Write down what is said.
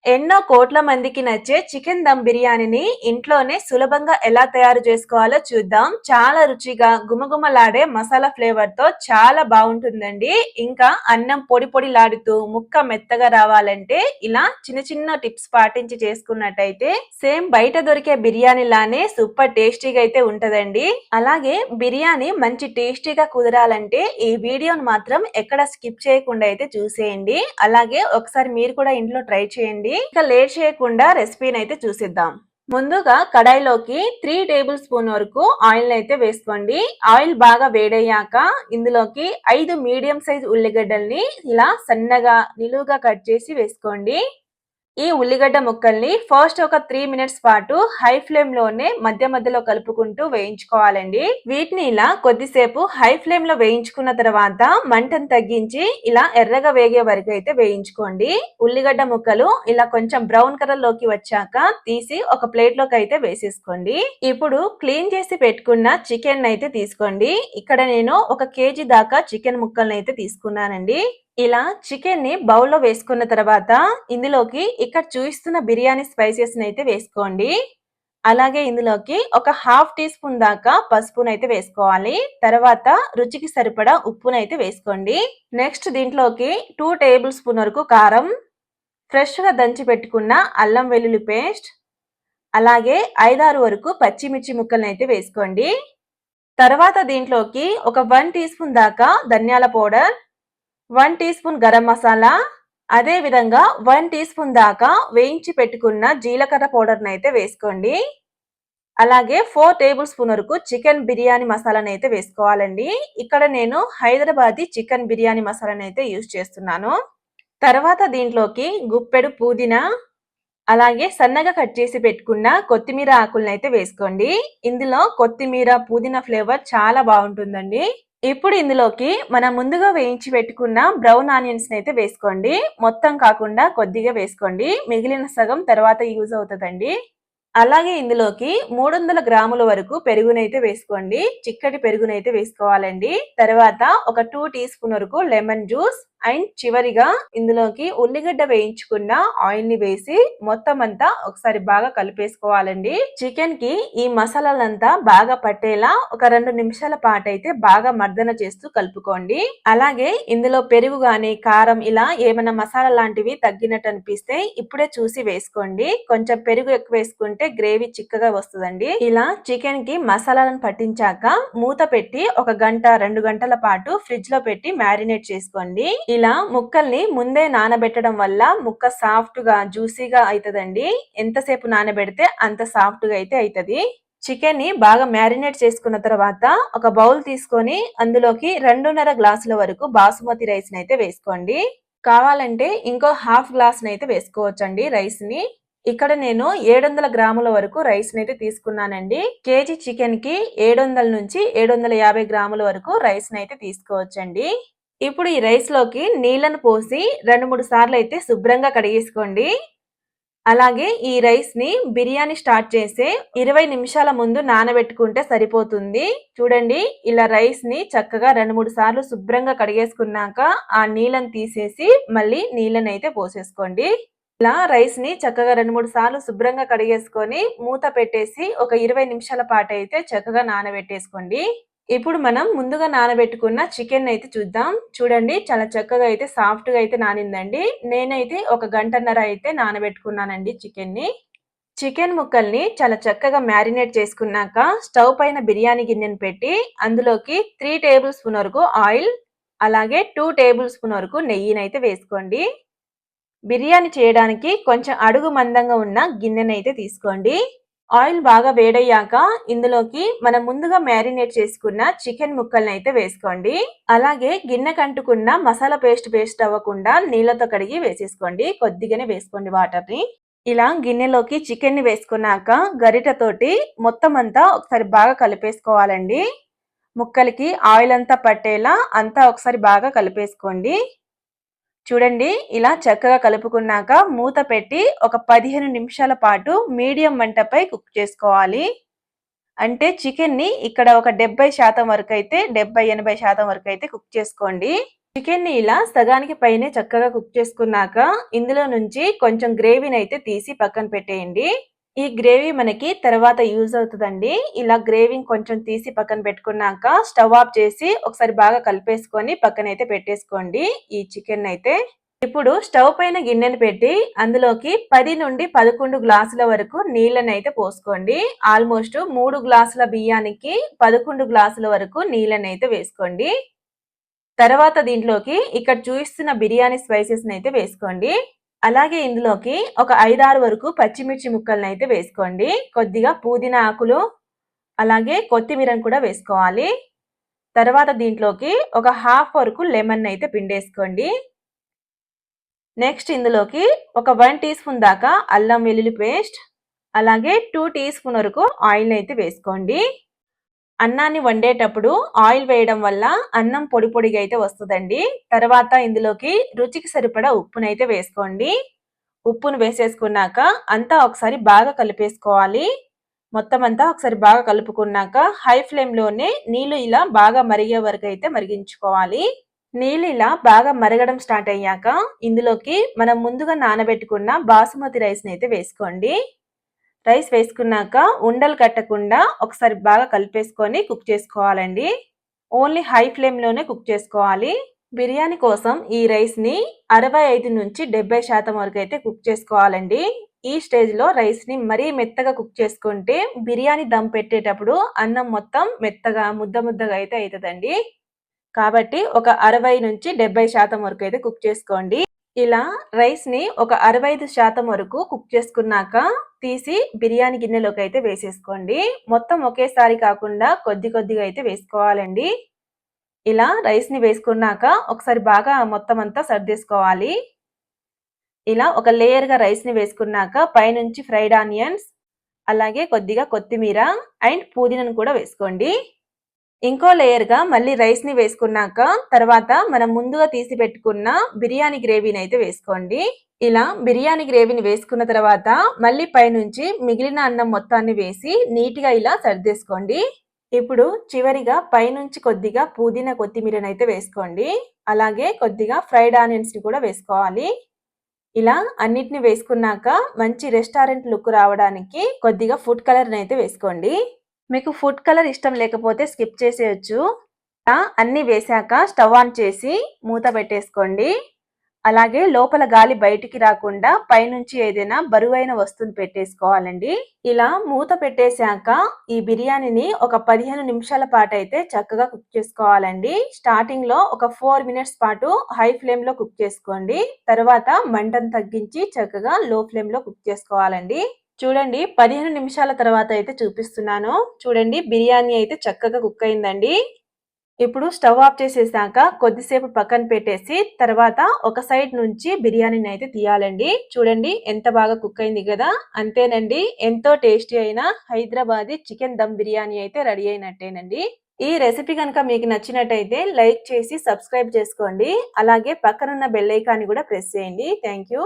ఎన్నో కోట్ల మందికి నచ్చే చికెన్ దమ్ బిర్యానీని ఇంట్లోనే సులభంగా ఎలా తయారు చేసుకోవాలో చూద్దాం. చాలా రుచిగా గుమగుమలాడే మసాలా ఫ్లేవర్ తో చాలా బాగుంటుందండి. ఇంకా అన్నం పొడి పొడిలాడుతూ ముక్క మెత్తగా రావాలంటే ఇలా చిన్న చిన్న టిప్స్ పాటించి చేసుకున్నట్టయితే సేమ్ బయట దొరికే బిర్యానీ లానే సూపర్ టేస్టీగా అయితే ఉంటదండి. అలాగే బిర్యానీ మంచి టేస్టీగా కుదరాలంటే ఈ వీడియోను మాత్రం ఎక్కడ స్కిప్ చేయకుండా అయితే చూసేయండి. అలాగే ఒకసారి మీరు కూడా ఇంట్లో ట్రై చేయండి. ఇక లేట్ చేయకుండా రెసిపీని అయితే చూసిద్దాం. ముందుగా కడాయిలోకి 3 టేబుల్ స్పూన్ వరకు ఆయిల్ అయితే వేసుకోండి. ఆయిల్ బాగా వేడయ్యాక ఇందులోకి 5 మీడియం సైజ్ ఉల్లిగడ్డల్ని ఇలా సన్నగా నిలువుగా కట్ చేసి వేసుకోండి. ఈ ఉల్లిగడ్డ ముక్కల్ని ఫస్ట్ ఒక 3 మినిట్స్ పాటు హై ఫ్లేమ్ లోనే మధ్య మధ్యలో కలుపుకుంటూ వేయించుకోవాలండి. వీటిని ఇలా కొద్దిసేపు హై ఫ్లేమ్ లో వేయించుకున్న తర్వాత మంటను తగ్గించి ఇలా ఎర్రగా వేగే వరకు అయితే వేయించుకోండి. ఉల్లిగడ్డ ముక్కలు ఇలా కొంచెం బ్రౌన్ కలర్ లోకి వచ్చాక తీసి ఒక ప్లేట్ లోకి అయితే వేసేసుకోండి. ఇప్పుడు క్లీన్ చేసి పెట్టుకున్న చికెన్ అయితే తీసుకోండి. ఇక్కడ నేను 1 కేజీ దాకా చికెన్ ముక్కల్ని అయితే తీసుకున్నానండి. ఇలా చికెన్ ని బౌల్లో వేసుకున్న తర్వాత ఇందులోకి ఇక్కడ చూపిస్తున్న బిర్యానీ స్పైసెస్ అయితే వేసుకోండి. అలాగే ఇందులోకి ఒక హాఫ్ టీ స్పూన్ దాకా పసుపునైతే వేసుకోవాలి. తర్వాత రుచికి సరిపడా ఉప్పునైతే వేసుకోండి. నెక్స్ట్ దీంట్లోకి 2 టేబుల్ స్పూన్ వరకు కారం, ఫ్రెష్ గా దంచి పెట్టుకున్న అల్లం వెల్లుల్లి పేస్ట్, అలాగే 5-6 వరకు పచ్చిమిర్చి ముక్కలను అయితే వేసుకోండి. తర్వాత దీంట్లోకి ఒక 1 టీ స్పూన్ దాకా ధనియాల powder, 1 teaspoon garam masala, అదే విధంగా 1 టీ స్పూన్ దాకా వేయించి పెట్టుకున్న జీలకర్ర పౌడర్ అయితే వేసుకోండి. అలాగే 4 టేబుల్ స్పూన్ వరకు చికెన్ బిర్యానీ మసాలాను అయితే వేసుకోవాలండి. ఇక్కడ నేను హైదరాబాదీ చికెన్ బిర్యానీ మసాలాను అయితే యూజ్ చేస్తున్నాను. తర్వాత దీంట్లోకి గుప్పెడు పుదీనా, అలాగే సన్నగా కట్ చేసి పెట్టుకున్న కొత్తిమీర ఆకులను అయితే వేసుకోండి. ఇందులో కొత్తిమీర పుదీనా ఫ్లేవర్ చాలా బాగుంటుందండి. ఇప్పుడు ఇందులోకి మనం ముందుగా వేయించి పెట్టుకున్న బ్రౌన్ ఆనియన్స్ అయితే వేసుకోండి. మొత్తం కాకుండా కొద్దిగా వేసుకోండి. మిగిలిన సగం తర్వాత యూజ్ అవుతుందండి. అలాగే ఇందులోకి 300 గ్రాముల వరకు పెరుగునైతే వేసుకోండి. చిక్కటి పెరుగునైతే వేసుకోవాలండి. తర్వాత ఒక 2 టీ స్పూన్ వరకు లెమన్ జ్యూస్ అండ్ చివరిగా ఇందులోకి ఉల్లిగడ్డ వేయించుకున్న ఆయిల్ ని వేసి మొత్తం అంతా ఒకసారి బాగా కలిపేసుకోవాలండి. చికెన్ కి ఈ మసాలాలంతా బాగా పట్టేలా ఒక 2 నిమిషాల పాటు అయితే బాగా మర్దన చేస్తూ కలుపుకోండి. అలాగే ఇందులో పెరుగు గాని కారం ఇలా ఏమైనా మసాలా లాంటివి తగ్గినట్టు అనిపిస్తే ఇప్పుడే చూసి వేసుకోండి. కొంచెం పెరుగు ఎక్కువ వేసుకుంటే గ్రేవీ చిక్కగా వస్తుందండి. ఇలా చికెన్ కి మసాలాలను పట్టించాక మూత పెట్టి 1 గంట 2 గంటల పాటు ఫ్రిడ్జ్ లో పెట్టి మ్యారినేట్ చేసుకోండి. ఇలా ముక్కల్ని ముందే నానబెట్టడం వల్ల ముక్క సాఫ్ట్ గా జ్యూసీగా అవుతుందండి. ఎంతసేపు నానబెడితే అంత సాఫ్ట్ గా అయితే అవుతుంది. చికెన్ ని బాగా మ్యారినేట్ చేసుకున్న తర్వాత ఒక బౌల్ తీసుకొని అందులోకి 2.5 గ్లాసుల వరకు బాసుమతి రైస్ అయితే వేసుకోండి. కావాలంటే ఇంకో హాఫ్ గ్లాస్ అయితే వేసుకోవచ్చండి రైస్ ని. ఇక్కడ నేను 700 గ్రాముల వరకు రైస్ అయితే తీసుకున్నానండి. కేజీ చికెన్ కి 700 నుంచి 750 గ్రాముల వరకు రైస్ అయితే తీసుకోవచ్చండి. ఇప్పుడు ఈ రైస్ లోకి నీళ్లను పోసి 2-3 సార్లు అయితే శుభ్రంగా కడిగేసుకోండి. అలాగే ఈ రైస్ ని బిర్యానీ స్టార్ట్ చేసే 20 నిమిషాల ముందు నానబెట్టుకుంటే సరిపోతుంది. చూడండి ఇలా రైస్ ని చక్కగా 2-3 సార్లు శుభ్రంగా కడిగేసుకున్నాక ఆ నీళ్ళని తీసేసి మళ్ళీ నీళ్ళని అయితే పోసేసుకోండి. ఇలా రైస్ ని చక్కగా 2-3 సార్లు శుభ్రంగా కడిగేసుకొని మూత పెట్టేసి ఒక 20 నిమిషాల పాటు అయితే చక్కగా నానబెట్టేసుకోండి. ఇప్పుడు మనం ముందుగా నానబెట్టుకున్న చికెన్ అయితే చూద్దాం. చూడండి చాలా చక్కగా అయితే సాఫ్ట్ గా అయితే నానిందండి. నేనైతే 1 గంటన్నర అయితే నానబెట్టుకున్నానండి చికెన్ ని. చికెన్ ముక్కల్ని చాలా చక్కగా మ్యారినేట్ చేసుకున్నాక స్టవ్ పైన బిర్యానీ గిన్నెను పెట్టి అందులోకి 3 టేబుల్ స్పూన్ వరకు ఆయిల్, అలాగే 2 టేబుల్ స్పూన్ వరకు నెయ్యినైతే వేసుకోండి. బిర్యానీ చేయడానికి కొంచెం అడుగు మందంగా ఉన్న గిన్నెనైతే తీసుకోండి. ఆయిల్ బాగా వేడయ్యాక ఇందులోకి మనం ముందుగా మ్యారినేట్ చేసుకున్న చికెన్ ముక్కల్ని అయితే వేసుకోండి. అలాగే గిన్నె కంటుకున్న మసాలా పేస్ట్ అవ్వకుండా నీళ్ళతో కడిగి వేసేసుకోండి. కొద్దిగానే వేసుకోండి వాటర్ ని. ఇలా గిన్నెలోకి చికెన్ ని వేసుకున్నాక గరిటతోటి మొత్తం అంతా ఒకసారి బాగా కలిపేసుకోవాలండి. ముక్కలకి ఆయిల్ అంతా పట్టేలా అంతా ఒకసారి బాగా కలిపేసుకోండి. చూడండి ఇలా చక్కగా కలుపుకున్నాక మూత పెట్టి ఒక 15 నిమిషాల పాటు మీడియం మంటపై కుక్ చేసుకోవాలి. అంటే చికెన్ ని ఇక్కడ ఒక 70% వరకు అయితే 70-80% వరకు అయితే కుక్ చేసుకోండి. చికెన్‌ని ఇలా సగానికి పైనే చక్కగా కుక్ చేసుకున్నాక, ఇందులో నుంచి కొంచెం గ్రేవీనైతే తీసి పక్కన పెట్టేయండి. ఈ గ్రేవీ మనకి తర్వాత యూజ్ అవుతదండి. ఇలా గ్రేవీని కొంచెం తీసి పక్కన పెట్టుకున్నాక, స్టవ్ ఆఫ్ చేసి ఒకసారి బాగా కలిపేసుకొని పక్కనైతే పెట్టేసుకోండి ఈ చికెన్నయితే. ఇప్పుడు స్టవ్ పైన గిన్నెను పెట్టి అందులోకి 10-11 గ్లాసుల వరకు నీళ్ళనైతే పోసుకోండి. ఆల్మోస్ట్ 3 గ్లాసుల బియ్యానికి 11 గ్లాసుల వరకు నీళ్ళనైతే వేసుకోండి. తర్వాత దీంట్లోకి ఇక్కడ చూపిస్తున్న బిర్యానీ స్పైసెస్‌నైతే వేసుకోండి. అలాగే ఇందులోకి ఒక 5-6 వరకు పచ్చిమిర్చి ముక్కలనైతే వేసుకోండి. కొద్దిగా పుదీనా ఆకులు, అలాగే కొత్తిమీరను కూడా వేసుకోవాలి. తర్వాత దీంట్లోకి ఒక హాఫ్ వరకు లెమన్ అయితే పిండేసుకోండి. నెక్స్ట్ ఇందులోకి ఒక 1 టీ స్పూన్ దాకా అల్లం వెల్లుల్లి పేస్ట్, అలాగే 2 టీ స్పూన్ వరకు ఆయిల్ అయితే వేసుకోండి. అన్నాన్ని వండేటప్పుడు ఆయిల్ వేయడం వల్ల అన్నం పొడి పొడిగా అయితే వస్తుందండి. తర్వాత ఇందులోకి రుచికి సరిపడా ఉప్పునైతే వేసుకోండి. ఉప్పును వేసేసుకున్నాక అంతా ఒకసారి బాగా కలిపేసుకోవాలి. మొత్తం అంతా ఒకసారి బాగా కలుపుకున్నాక హై ఫ్లేమ్లోనే నీళ్లు ఇలా బాగా మరిగే వరకు అయితే మరిగించుకోవాలి. నీళ్ళు ఇలా బాగా మరగడం స్టార్ట్ అయ్యాక ఇందులోకి మనం ముందుగా నానబెట్టుకున్న బాసుమతి రైస్ని అయితే వేసుకోండి. రైస్ వేసుకున్నాక ఉండలు కట్టకుండా ఒకసారి బాగా కలిపేసుకొని కుక్ చేసుకోవాలండి. ఓన్లీ హై ఫ్లేమ్లోనే కుక్ చేసుకోవాలి. బిర్యానీ కోసం ఈ రైస్ని 65-70% వరకు అయితే కుక్ చేసుకోవాలండి. ఈ స్టేజ్లో రైస్ని మరీ మెత్తగా కుక్ చేసుకుంటే బిర్యానీ దమ్ పెట్టేటప్పుడు అన్నం మొత్తం మెత్తగా ముద్దగా అయితే అవుతుందండి. కాబట్టి ఒక 60-70% వరకు అయితే కుక్ చేసుకోండి. ఇలా రైస్ని ఒక 65% వరకు కుక్ చేసుకున్నాక తీసి బిర్యానీ గిన్నెలోకి అయితే వేసేసుకోండి. మొత్తం ఒకేసారి కాకుండా కొద్దిగా అయితే వేసుకోవాలండి. ఇలా రైస్ని వేసుకున్నాక ఒకసారి బాగా మొత్తం అంతా సర్దేసుకోవాలి. ఇలా ఒక లేయర్గా రైస్ని వేసుకున్నాక పైనుంచి ఫ్రైడ్ ఆనియన్స్, అలాగే కొద్దిగా కొత్తిమీర అండ్ పుదీనాను కూడా వేసుకోండి. ఇంకో లేయర్గా మళ్ళీ రైస్ని వేసుకున్నాక తర్వాత మనం ముందుగా తీసి పెట్టుకున్న బిర్యానీ గ్రేవీని అయితే వేసుకోండి. ఇలా బిర్యానీ గ్రేవీని వేసుకున్న తర్వాత మళ్ళీ పైనుంచి మిగిలిన అన్నం మొత్తాన్ని వేసి నీట్గా ఇలా సర్దేసుకోండి. ఇప్పుడు చివరిగా పైనుంచి కొద్దిగా పుదీనా కొత్తిమీరని అయితే వేసుకోండి. అలాగే కొద్దిగా ఫ్రైడ్ ఆనియన్స్ ని కూడా వేసుకోవాలి. ఇలా అన్నిటిని వేసుకున్నాక మంచి రెస్టారెంట్ లుక్ రావడానికి కొద్దిగా ఫుడ్ కలర్ని అయితే వేసుకోండి. మీకు ఫుడ్ కలర్ ఇష్టం లేకపోతే స్కిప్ చేసేయచ్చు. అన్నీ వేసాక స్టవ్ ఆన్ చేసి మూత పెట్టేసుకోండి. అలాగే లోపల గాలి బయటికి రాకుండా పైనుంచి ఏదైనా బరువైన వస్తువుని పెట్టేసుకోవాలండి. ఇలా మూత పెట్టేశాక ఈ బిర్యానీని ఒక 15 నిమిషాల పాటు అయితే చక్కగా కుక్ చేసుకోవాలండి. స్టార్టింగ్ లో ఒక 4 మినిట్స్ పాటు హై ఫ్లేమ్ లో కుక్ చేసుకోండి. తర్వాత మంటను తగ్గించి చక్కగా లో ఫ్లేమ్ లో కుక్ చేసుకోవాలండి. చూడండి 15 నిమిషాల తర్వాత అయితే చూపిస్తున్నాను. చూడండి బిర్యానీ అయితే చక్కగా కుక్ అయిందండి. ఇప్పుడు స్టవ్ ఆఫ్ చేసేసాక కొద్దిసేపు పక్కన పెట్టేసి తర్వాత ఒక సైడ్ నుంచి బిర్యానీని అయితే తీయాలండి. చూడండి ఎంత బాగా కుక్ అయింది కదా. అంతేనండి, ఎంతో టేస్టీ అయిన హైదరాబాదీ చికెన్ దమ్ బిర్యానీ అయితే రెడీ అయినట్టేనండి. ఈ రెసిపీ కనుక మీకు నచ్చినట్టయితే లైక్ చేసి సబ్స్క్రైబ్ చేసుకోండి. అలాగే పక్కనున్న బెల్ ఐకాన్ని కూడా ప్రెస్ చేయండి. Thank you.